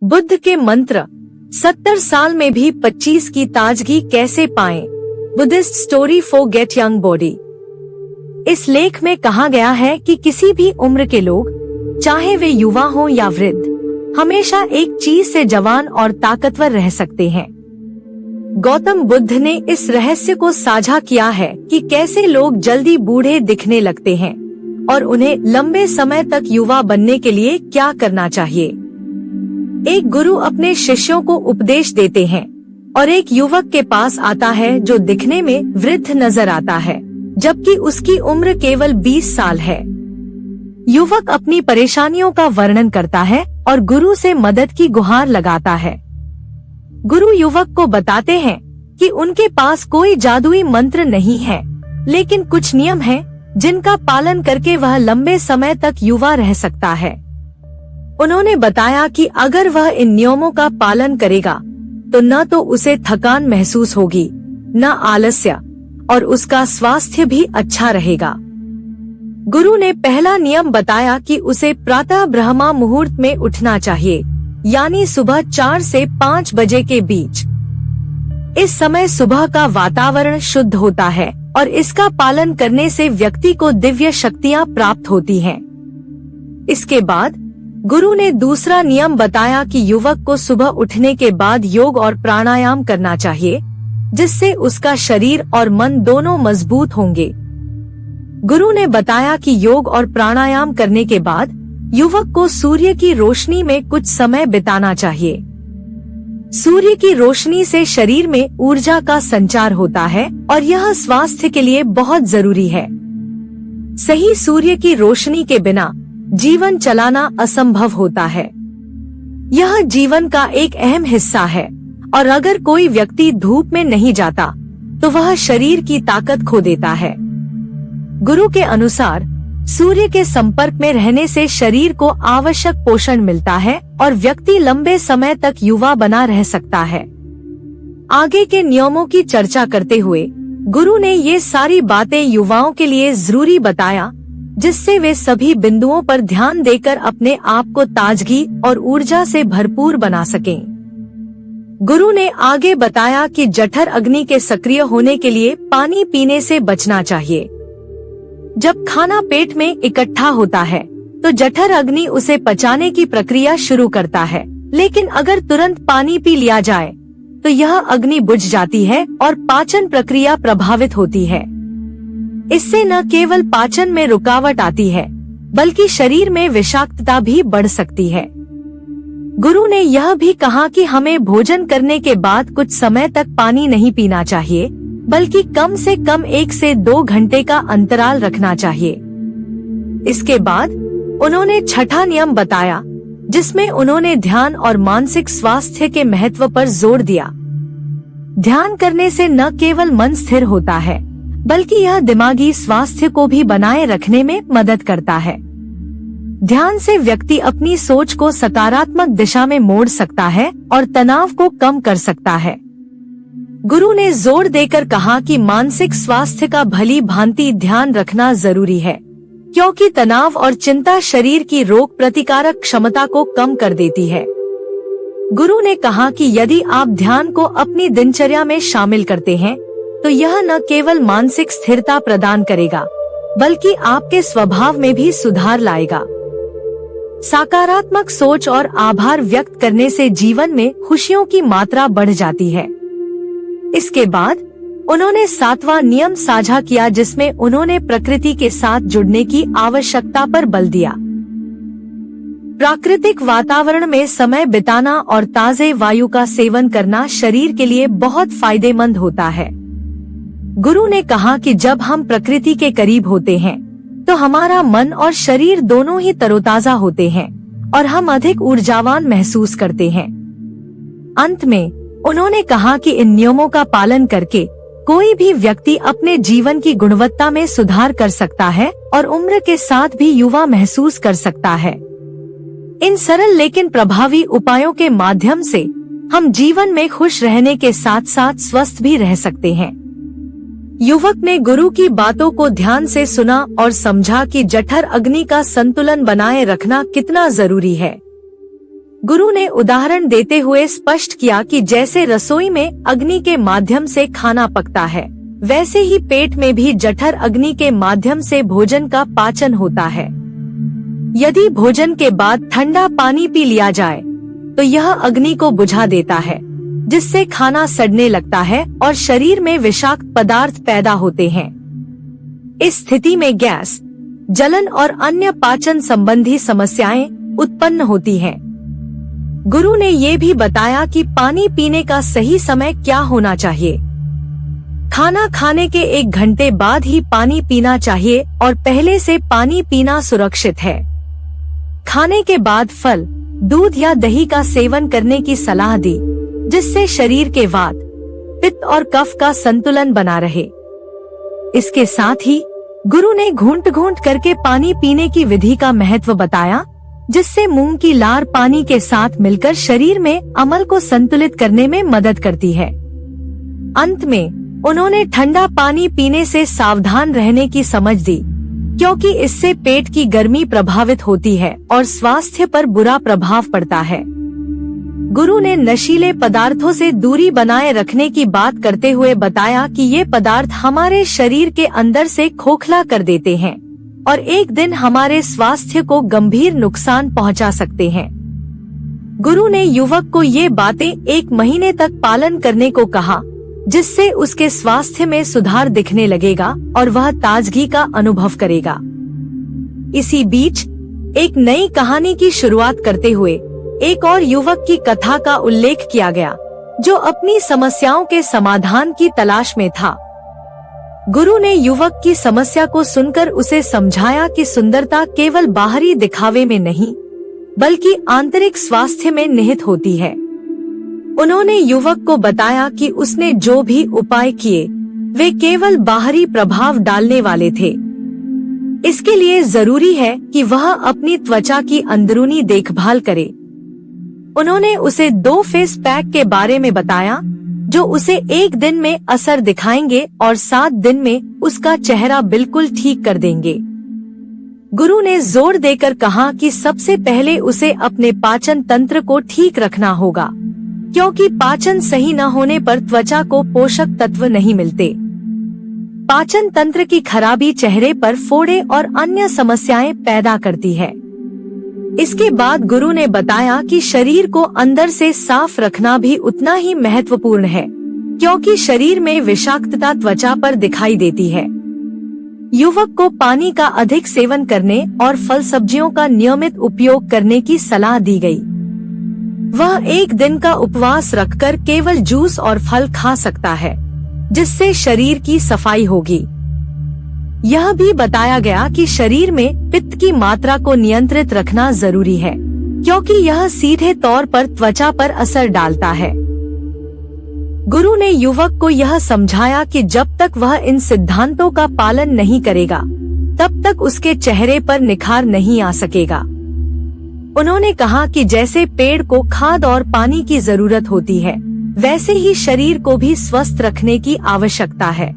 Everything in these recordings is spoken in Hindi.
बुद्ध के मंत्र 70 साल में भी 25 की ताजगी कैसे पाएं? Buddhist story for get young body. इस लेख में कहा गया है कि किसी भी उम्र के लोग, चाहे वे युवा हों या वृद्ध, हमेशा एक चीज से जवान और ताकतवर रह सकते हैं। गौतम बुद्ध ने इस रहस्य को साझा किया है कि कैसे लोग जल्दी बूढ़े दिखने लगते हैं और उन्हें लंबे समय तक युवा बनने के लिए क्या करना चाहिए। एक गुरु अपने शिष्यों को उपदेश देते हैं और एक युवक के पास आता है जो दिखने में वृद्ध नजर आता है, जबकि उसकी उम्र केवल 20 साल है। युवक अपनी परेशानियों का वर्णन करता है और गुरु से मदद की गुहार लगाता है। गुरु युवक को बताते हैं कि उनके पास कोई जादुई मंत्र नहीं है, लेकिन कुछ नियम हैं जिनका पालन करके वह लंबे समय तक युवा रह सकता है। उन्होंने बताया कि अगर वह इन नियमों का पालन करेगा तो न तो उसे थकान महसूस होगी, न आलस्य, और उसका स्वास्थ्य भी अच्छा रहेगा। गुरु ने पहला नियम बताया कि उसे प्रातः ब्रह्मा मुहूर्त में उठना चाहिए, यानी सुबह 4 से 5 बजे के बीच। इस समय सुबह का वातावरण शुद्ध होता है और इसका पालन करने से व्यक्ति को दिव्य शक्तियाँ प्राप्त होती हैं। इसके बाद गुरु ने दूसरा नियम बताया कि युवक को सुबह उठने के बाद योग और प्राणायाम करना चाहिए, जिससे उसका शरीर और मन दोनों मजबूत होंगे। गुरु ने बताया कि योग और प्राणायाम करने के बाद युवक को सूर्य की रोशनी में कुछ समय बिताना चाहिए। सूर्य की रोशनी से शरीर में ऊर्जा का संचार होता है और यह स्वास्थ्य के लिए बहुत जरूरी है। सही सूर्य की रोशनी के बिना जीवन चलाना असंभव होता है। यह जीवन का एक अहम हिस्सा है और अगर कोई व्यक्ति धूप में नहीं जाता तो वह शरीर की ताकत खो देता है। गुरु के अनुसार सूर्य के संपर्क में रहने से शरीर को आवश्यक पोषण मिलता है और व्यक्ति लंबे समय तक युवा बना रह सकता है। आगे के नियमों की चर्चा करते हुए गुरु ने ये सारी बातें युवाओं के लिए जरूरी बताया, जिससे वे सभी बिंदुओं पर ध्यान देकर अपने आप को ताजगी और ऊर्जा से भरपूर बना सकें। गुरु ने आगे बताया कि जठर अग्नि के सक्रिय होने के लिए पानी पीने से बचना चाहिए। जब खाना पेट में इकट्ठा होता है तो जठर अग्नि उसे पचाने की प्रक्रिया शुरू करता है, लेकिन अगर तुरंत पानी पी लिया जाए तो यह अग्नि बुझ जाती है और पाचन प्रक्रिया प्रभावित होती है। इससे न केवल पाचन में रुकावट आती है, बल्कि शरीर में विषाक्तता भी बढ़ सकती है। गुरु ने यह भी कहा कि हमें भोजन करने के बाद कुछ समय तक पानी नहीं पीना चाहिए, बल्कि कम से कम 1 से 2 घंटे का अंतराल रखना चाहिए। इसके बाद उन्होंने छठा नियम बताया, जिसमें उन्होंने ध्यान और मानसिक स्वास्थ्य के महत्व पर जोर दिया। ध्यान करने से न केवल मन स्थिर होता है, बल्कि यह दिमागी स्वास्थ्य को भी बनाए रखने में मदद करता है। ध्यान से व्यक्ति अपनी सोच को सकारात्मक दिशा में मोड़ सकता है और तनाव को कम कर सकता है। गुरु ने जोर देकर कहा कि मानसिक स्वास्थ्य का भली भांति ध्यान रखना जरूरी है, क्योंकि तनाव और चिंता शरीर की रोग प्रतिकारक क्षमता को कम कर देती है। गुरु ने कहा कि यदि आप ध्यान को अपनी दिनचर्या में शामिल करते हैं तो यह न केवल मानसिक स्थिरता प्रदान करेगा, बल्कि आपके स्वभाव में भी सुधार लाएगा। सकारात्मक सोच और आभार व्यक्त करने से जीवन में खुशियों की मात्रा बढ़ जाती है। इसके बाद उन्होंने 7वां नियम साझा किया, जिसमें उन्होंने प्रकृति के साथ जुड़ने की आवश्यकता पर बल दिया। प्राकृतिक वातावरण में समय बिताना और ताजे वायु का सेवन करना शरीर के लिए बहुत फायदेमंद होता है। गुरु ने कहा कि जब हम प्रकृति के करीब होते हैं तो हमारा मन और शरीर दोनों ही तरोताजा होते हैं और हम अधिक ऊर्जावान महसूस करते हैं। अंत में उन्होंने कहा कि इन नियमों का पालन करके कोई भी व्यक्ति अपने जीवन की गुणवत्ता में सुधार कर सकता है और उम्र के साथ भी युवा महसूस कर सकता है। इन सरल लेकिन प्रभावी उपायों के माध्यम से हम जीवन में खुश रहने के साथ साथ स्वस्थ भी रह सकते हैं। युवक ने गुरु की बातों को ध्यान से सुना और समझा कि जठर अग्नि का संतुलन बनाए रखना कितना जरूरी है। गुरु ने उदाहरण देते हुए स्पष्ट किया कि जैसे रसोई में अग्नि के माध्यम से खाना पकता है, वैसे ही पेट में भी जठर अग्नि के माध्यम से भोजन का पाचन होता है। यदि भोजन के बाद ठंडा पानी पी लिया जाए तो यह अग्नि को बुझा देता है, जिससे खाना सड़ने लगता है और शरीर में विषाक्त पदार्थ पैदा होते हैं। इस स्थिति में गैस, जलन और अन्य पाचन संबंधी समस्याएं उत्पन्न होती हैं। गुरु ने ये भी बताया कि पानी पीने का सही समय क्या होना चाहिए। खाना खाने के 1 घंटे बाद ही पानी पीना चाहिए और पहले से पानी पीना सुरक्षित है। खाने के बाद फल, दूध या दही का सेवन करने की सलाह दी, जिससे शरीर के वात, पित्त और कफ का संतुलन बना रहे। इसके साथ ही गुरु ने घूंट घूंट करके पानी पीने की विधि का महत्व बताया, जिससे मूंग की लार पानी के साथ मिलकर शरीर में अम्ल को संतुलित करने में मदद करती है। अंत में उन्होंने ठंडा पानी पीने से सावधान रहने की समझ दी, क्योंकि इससे पेट की गर्मी प्रभावित होती है और स्वास्थ्य पर बुरा प्रभाव पड़ता है। गुरु ने नशीले पदार्थों से दूरी बनाए रखने की बात करते हुए बताया कि ये पदार्थ हमारे शरीर के अंदर से खोखला कर देते हैं और एक दिन हमारे स्वास्थ्य को गंभीर नुकसान पहुंचा सकते हैं। गुरु ने युवक को ये बातें 1 महीने तक पालन करने को कहा, जिससे उसके स्वास्थ्य में सुधार दिखने लगेगा और वह ताजगी का अनुभव करेगा। इसी बीच एक नई कहानी की शुरुआत करते हुए एक और युवक की कथा का उल्लेख किया गया, जो अपनी समस्याओं के समाधान की तलाश में था। गुरु ने युवक की समस्या को सुनकर उसे समझाया कि सुंदरता केवल बाहरी दिखावे में नहीं, बल्कि आंतरिक स्वास्थ्य में निहित होती है। उन्होंने युवक को बताया कि उसने जो भी उपाय किए वे केवल बाहरी प्रभाव डालने वाले थे। इसके लिए जरूरी है कि वह अपनी त्वचा की अंदरूनी देखभाल करे। उन्होंने उसे 2 फेस पैक के बारे में बताया, जो उसे 1 दिन में असर दिखाएंगे और 7 दिन में उसका चेहरा बिल्कुल ठीक कर देंगे। गुरु ने जोर देकर कहा कि सबसे पहले उसे अपने पाचन तंत्र को ठीक रखना होगा, क्योंकि पाचन सही न होने पर त्वचा को पोषक तत्व नहीं मिलते। पाचन तंत्र की खराबी चेहरे पर फोड़े और अन्य समस्याएं पैदा करती है। इसके बाद गुरु ने बताया कि शरीर को अंदर से साफ रखना भी उतना ही महत्वपूर्ण है, क्योंकि शरीर में विषाक्तता त्वचा पर दिखाई देती है। युवक को पानी का अधिक सेवन करने और फल सब्जियों का नियमित उपयोग करने की सलाह दी गई। वह 1 दिन का उपवास रखकर केवल जूस और फल खा सकता है, जिससे शरीर की सफाई होगी। यह भी बताया गया कि शरीर में पित्त की मात्रा को नियंत्रित रखना जरूरी है, क्योंकि यह सीधे तौर पर त्वचा पर असर डालता है। गुरु ने युवक को यह समझाया कि जब तक वह इन सिद्धांतों का पालन नहीं करेगा, तब तक उसके चेहरे पर निखार नहीं आ सकेगा। उन्होंने कहा कि जैसे पेड़ को खाद और पानी की जरूरत होती है, वैसे ही शरीर को भी स्वस्थ रखने की आवश्यकता है।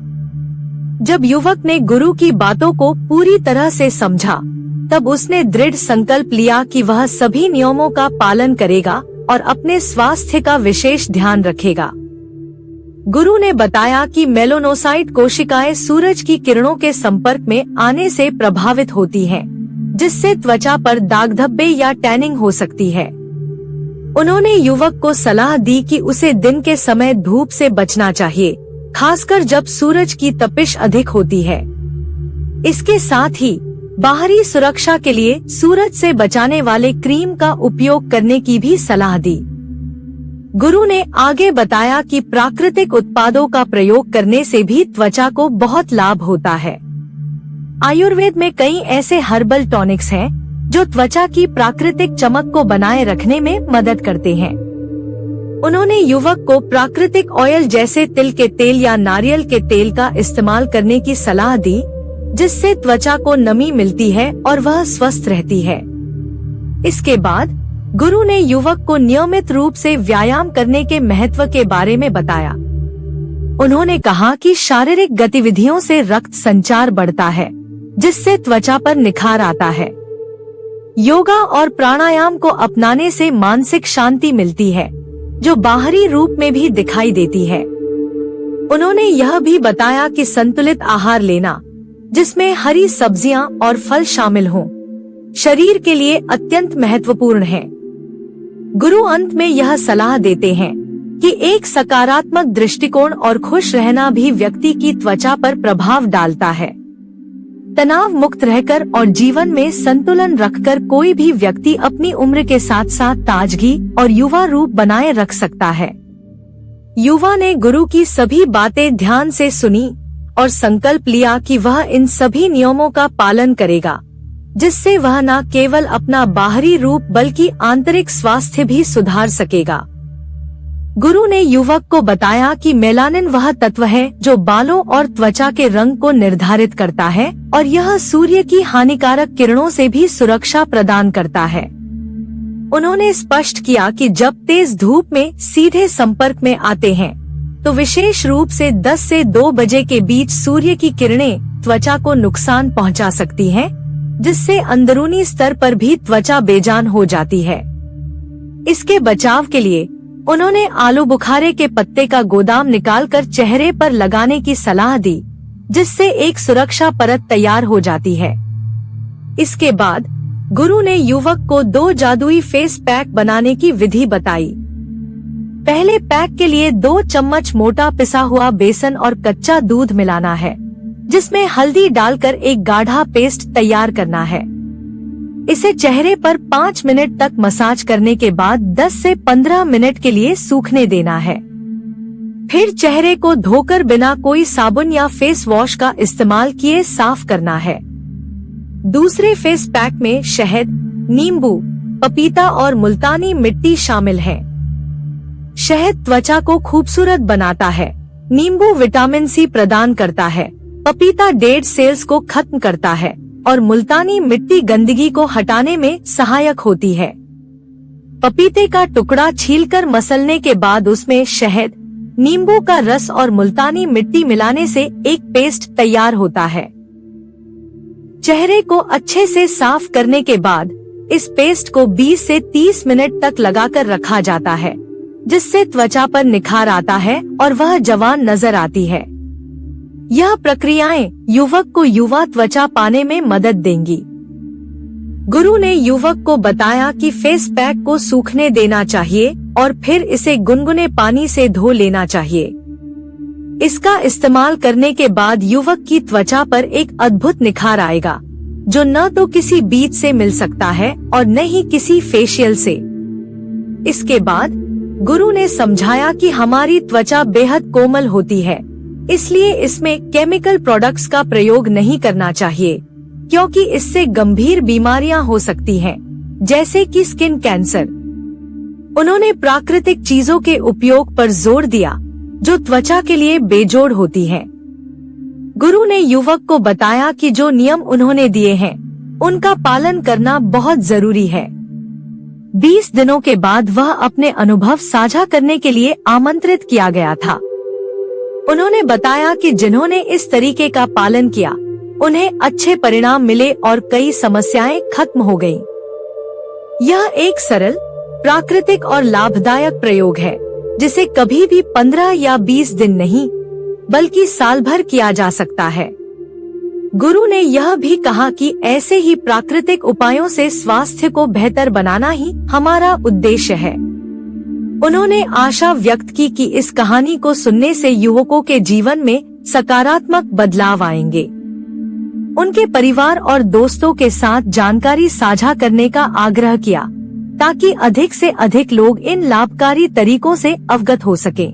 जब युवक ने गुरु की बातों को पूरी तरह से समझा, तब उसने दृढ़ संकल्प लिया कि वह सभी नियमों का पालन करेगा और अपने स्वास्थ्य का विशेष ध्यान रखेगा। गुरु ने बताया कि मेलानोसाइट कोशिकाएं सूरज की किरणों के संपर्क में आने से प्रभावित होती हैं, जिससे त्वचा पर दाग धब्बे या टैनिंग हो सकती है। उन्होंने युवक को सलाह दी कि उसे दिन के समय धूप से बचना चाहिए, खासकर जब सूरज की तपिश अधिक होती है। इसके साथ ही बाहरी सुरक्षा के लिए सूरज से बचाने वाले क्रीम का उपयोग करने की भी सलाह दी। गुरु ने आगे बताया कि प्राकृतिक उत्पादों का प्रयोग करने से भी त्वचा को बहुत लाभ होता है। आयुर्वेद में कई ऐसे हर्बल टॉनिक्स हैं जो त्वचा की प्राकृतिक चमक को बनाए रखने में मदद करते हैं। उन्होंने युवक को प्राकृतिक ऑयल जैसे तिल के तेल या नारियल के तेल का इस्तेमाल करने की सलाह दी, जिससे त्वचा को नमी मिलती है और वह स्वस्थ रहती है। इसके बाद गुरु ने युवक को नियमित रूप से व्यायाम करने के महत्व के बारे में बताया। उन्होंने कहा कि शारीरिक गतिविधियों से रक्त संचार बढ़ता है, जिससे त्वचा पर निखार आता है। योगा और प्राणायाम को अपनाने से मानसिक शांति मिलती है, जो बाहरी रूप में भी दिखाई देती है। उन्होंने यह भी बताया कि संतुलित आहार लेना, जिसमें हरी सब्जियां और फल शामिल हों, शरीर के लिए अत्यंत महत्वपूर्ण है। गुरु अंत में यह सलाह देते हैं कि एक सकारात्मक दृष्टिकोण और खुश रहना भी व्यक्ति की त्वचा पर प्रभाव डालता है। तनाव मुक्त रहकर और जीवन में संतुलन रखकर कोई भी व्यक्ति अपनी उम्र के साथ साथ ताजगी और युवा रूप बनाए रख सकता है। युवा ने गुरु की सभी बातें ध्यान से सुनी और संकल्प लिया कि वह इन सभी नियमों का पालन करेगा, जिससे वह न केवल अपना बाहरी रूप बल्कि आंतरिक स्वास्थ्य भी सुधार सकेगा। गुरु ने युवक को बताया कि मेलानिन वह तत्व है जो बालों और त्वचा के रंग को निर्धारित करता है और यह सूर्य की हानिकारक किरणों से भी सुरक्षा प्रदान करता है। उन्होंने स्पष्ट किया कि जब तेज धूप में सीधे संपर्क में आते हैं तो विशेष रूप से 10 से 2 बजे के बीच सूर्य की किरणें त्वचा को नुकसान पहुंचा सकती हैं, जिससे अंदरूनी स्तर पर भी त्वचा बेजान हो जाती है। इसके बचाव के लिए उन्होंने आलू बुखारे के पत्ते का गोदाम निकालकर चेहरे पर लगाने की सलाह दी, जिससे एक सुरक्षा परत तैयार हो जाती है। इसके बाद गुरु ने युवक को 2 जादुई फेस पैक बनाने की विधि बताई। पहले पैक के लिए 2 चम्मच मोटा पिसा हुआ बेसन और कच्चा दूध मिलाना है, जिसमें हल्दी डालकर एक गाढ़ा पेस्ट तैयार करना है। इसे चेहरे पर 5 मिनट तक मसाज करने के बाद 10 से 15 मिनट के लिए सूखने देना है। फिर चेहरे को धोकर बिना कोई साबुन या फेस वॉश का इस्तेमाल किए साफ करना है। दूसरे फेस पैक में शहद, नींबू, पपीता और मुल्तानी मिट्टी शामिल है। शहद त्वचा को खूबसूरत बनाता है, नींबू विटामिन सी प्रदान करता है, पपीता डेड सेल्स को खत्म करता है और मुल्तानी मिट्टी गंदगी को हटाने में सहायक होती है। पपीते का टुकड़ा छीलकर मसलने के बाद उसमें शहद, नींबू का रस और मुल्तानी मिट्टी मिलाने से एक पेस्ट तैयार होता है। चेहरे को अच्छे से साफ करने के बाद इस पेस्ट को 20 से 30 मिनट तक लगाकर रखा जाता है, जिससे त्वचा पर निखार आता है और वह जवान नजर आती है। यह प्रक्रियाएं युवक को युवा त्वचा पाने में मदद देंगी। गुरु ने युवक को बताया कि फेस पैक को सूखने देना चाहिए और फिर इसे गुनगुने पानी से धो लेना चाहिए। इसका इस्तेमाल करने के बाद युवक की त्वचा पर एक अद्भुत निखार आएगा, जो न तो किसी बीज से मिल सकता है और न ही किसी फेशियल से। इसके बाद गुरु ने समझाया कि हमारी त्वचा बेहद कोमल होती है, इसलिए इसमें केमिकल प्रोडक्ट्स का प्रयोग नहीं करना चाहिए, क्योंकि इससे गंभीर बीमारियां हो सकती हैं, जैसे कि स्किन कैंसर। उन्होंने प्राकृतिक चीजों के उपयोग पर जोर दिया, जो त्वचा के लिए बेजोड़ होती हैं। गुरु ने युवक को बताया कि जो नियम उन्होंने दिए हैं, उनका पालन करना बहुत जरूरी है। 20 दिनों के बाद वह अपने अनुभव साझा करने के लिए आमंत्रित किया गया था। उन्होंने बताया कि जिन्होंने इस तरीके का पालन किया, उन्हें अच्छे परिणाम मिले और कई समस्याएं खत्म हो गईं। यह एक सरल, प्राकृतिक और लाभदायक प्रयोग है, जिसे कभी भी 15 या 20 दिन नहीं, बल्कि साल भर किया जा सकता है। गुरु ने यह भी कहा कि ऐसे ही प्राकृतिक उपायों से स्वास्थ्य को बेहतर बनाना ही हमारा उद्देश्य है। उन्होंने आशा व्यक्त की कि इस कहानी को सुनने से युवकों के जीवन में सकारात्मक बदलाव आएंगे। उनके परिवार और दोस्तों के साथ जानकारी साझा करने का आग्रह किया, ताकि अधिक से अधिक लोग इन लाभकारी तरीकों से अवगत हो सकें।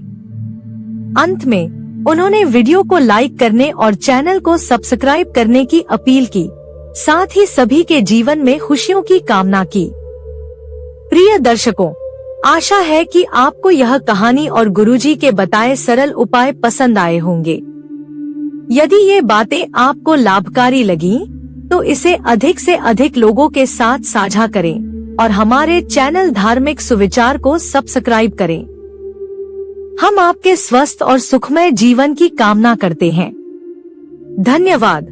अंत में उन्होंने वीडियो को लाइक करने और चैनल को सब्सक्राइब करने की अपील की, साथ ही सभी के जीवन में खुशियों की कामना की। प्रिय दर्शकों, आशा है कि आपको यह कहानी और गुरुजी के बताए सरल उपाय पसंद आए होंगे। यदि ये बातें आपको लाभकारी लगी, तो इसे अधिक से अधिक लोगों के साथ साझा करें और हमारे चैनल धार्मिक सुविचार को सब्सक्राइब करें। हम आपके स्वस्थ और सुखमय जीवन की कामना करते हैं। धन्यवाद।